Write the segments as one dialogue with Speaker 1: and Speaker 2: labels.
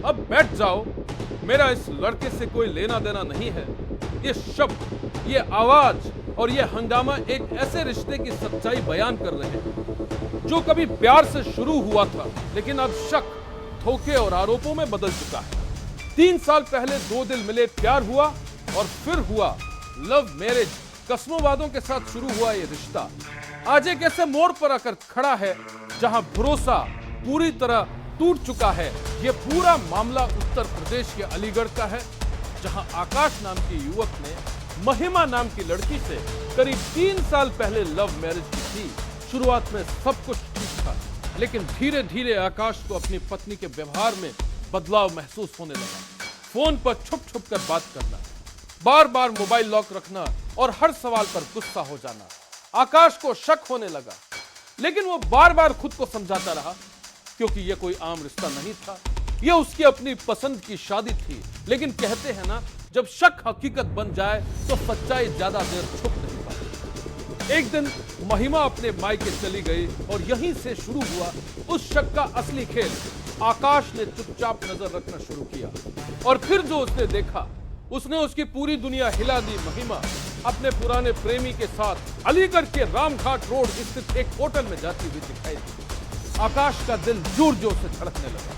Speaker 1: अब बैठ जाओ, मेरा इस लड़के से कोई लेना देना नहीं है। ये शब्द, ये आवाज और ये हंगामा एक ऐसे रिश्ते की सच्चाई बयान कर रहे हैं जो कभी प्यार से शुरू हुआ था, लेकिन अब शक, धोखे और आरोपों में बदल चुका है। 3 साल पहले दो दिल मिले, प्यार हुआ और फिर हुआ लव मैरिज। कस्मों वादों के साथ शुरू हुआ ये रिश्ता आज एक ऐसे मोड़ पर आकर खड़ा है जहां भरोसा पूरी तरह टूट चुका है। ये पूरा मामला उत्तर प्रदेश के अलीगढ़ का है, जहां आकाश नाम के युवक ने महिमा नाम की लड़की से करीब 3 साल पहले लव मैरिज की थी। शुरुआत में सब कुछ ठीक था, लेकिन धीरे धीरे आकाश को अपनी पत्नी के व्यवहार में बदलाव महसूस होने लगा। फोन पर छुप छुप कर बात करना, बार बार मोबाइल लॉक रखना और हर सवाल पर गुस्सा हो जाना। आकाश को शक होने लगा, लेकिन वो बार बार खुद को समझाता रहा क्योंकि यह कोई आम रिश्ता नहीं था, यह उसकी अपनी पसंद की शादी थी। लेकिन कहते हैं ना, जब शक हकीकत बन जाए तो सच्चाई ज्यादा देर छुप नहीं पाती। एक दिन महिमा अपने मायके चली गई और यहीं से शुरू हुआ उस शक का असली खेल। आकाश ने चुपचाप नजर रखना शुरू किया और फिर जो उसने देखा, उसने उसकी पूरी दुनिया हिला दी। महिमा अपने पुराने प्रेमी के साथ अलीगढ़ के रामघाट रोड स्थित एक होटल में जाती हुई दिखाई दी। आकाश का दिल जोर जोर से धड़कने लगा,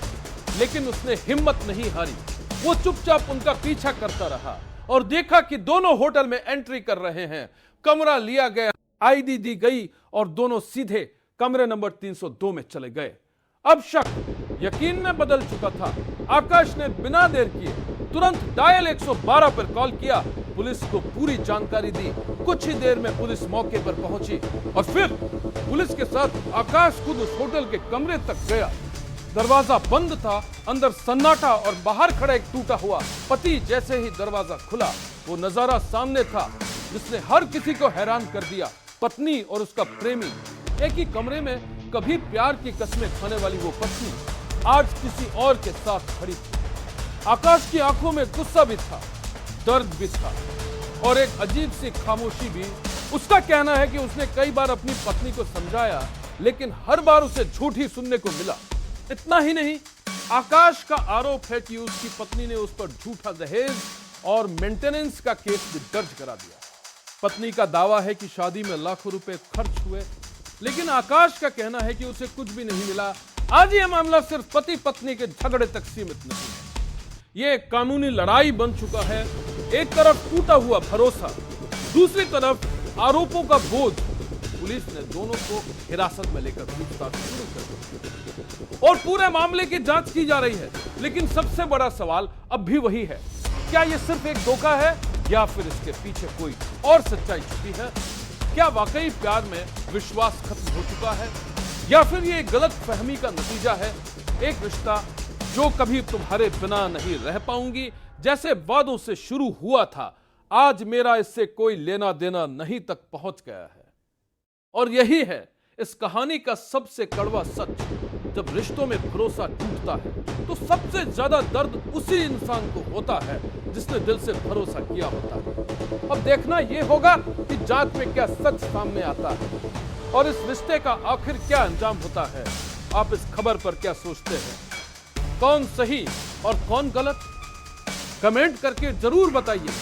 Speaker 1: लेकिन उसने हिम्मत नहीं हारी। वो चुपचाप उनका पीछा करता रहा और देखा कि दोनों होटल में एंट्री कर रहे हैं। कमरा लिया गया, आईडी दी गई और दोनों सीधे कमरे नंबर 302 में चले गए। अब शक यकीन में बदल चुका था। आकाश ने बिना देर किए तुरंत डायल 112 पर कॉल किया, पुलिस को पूरी जानकारी दी। कुछ ही देर में पुलिस मौके पर पहुंची और फिर पुलिस के साथ आकाश खुद उस होटल के कमरे तक गया। दरवाजा बंद था, अंदर सन्नाटा और बाहर खड़ा एक टूटा हुआ पति। जैसे ही दरवाजा खुला, वो नजारा सामने था जिसने हर किसी को हैरान कर दिया। पत्नी और उसका प्रेमी एक ही कमरे में, कभी प्यार की कस्में खाने वाली वो पत्नी आज किसी और के साथ खड़ी थी। आकाश की आंखों में गुस्सा भी था, दर्द भी था और एक अजीब सी खामोशी भी। उसका कहना है कि उसने कई बार अपनी पत्नी को समझाया, लेकिन हर बार उसे झूठ ही सुनने को मिला। इतना ही नहीं, आकाश का आरोप है कि उसकी पत्नी ने उस पर झूठा दहेज और मेंटेनेंस का केस भी दर्ज करा दिया। पत्नी का दावा है कि शादी में लाखों रुपए खर्च हुए, लेकिन आकाश का कहना है कि उसे कुछ भी नहीं मिला। आज यह मामला सिर्फ पति पत्नी के झगड़े तक सीमित नहीं है, ये एक कानूनी लड़ाई बन चुका है। एक तरफ टूटा हुआ भरोसा, दूसरी तरफ आरोपों का बोझ। पुलिस ने दोनों को हिरासत में लेकर पूछताछ शुरू कर दी और पूरे मामले की जांच की जा रही है। लेकिन सबसे बड़ा सवाल अब भी वही है, क्या यह सिर्फ एक धोखा है या फिर इसके पीछे कोई और सच्चाई छुपी है? क्या वाकई प्यार में विश्वास खत्म हो चुका है या फिर ये गलत फहमी का नतीजा है? एक रिश्ता जो कभी तुम्हारे बिना नहीं रह पाऊंगी जैसे वादों से शुरू हुआ था, आज मेरा इससे कोई लेना देना नहीं तक पहुंच गया है। और यही है इस कहानी का सबसे कड़वा सच। जब रिश्तों में भरोसा टूटता है तो सबसे ज्यादा दर्द उसी इंसान को होता है जिसने दिल से भरोसा किया होता है। अब देखना यह होगा कि जांच में क्या सच सामने आता है और इस रिश्ते का आखिर क्या अंजाम होता है। आप इस खबर पर क्या सोचते हैं? कौन सही और कौन गलत? कमेंट करके जरूर बताइए।